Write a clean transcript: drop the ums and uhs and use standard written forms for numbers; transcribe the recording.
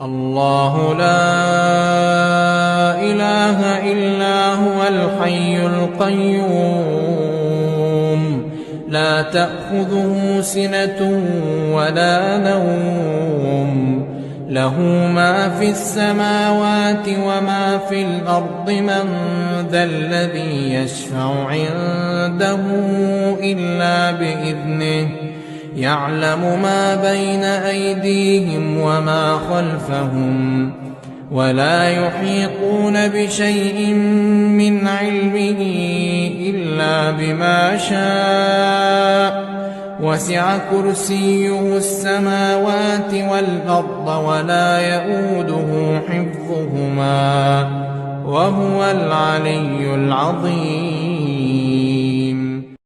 الله لا إله إلا هو الحي القيوم لا تأخذه سنة ولا نوم له ما في السماوات وما في الأرض من ذا الذي يشفع عنده إلا بإذنه يعلم ما بين أيديهم وما خلفهم ولا يحيطون بشيء من علمه إلا بما شاء وسع كرسيه السماوات والأرض ولا يئوده حفظهما وهو العلي العظيم.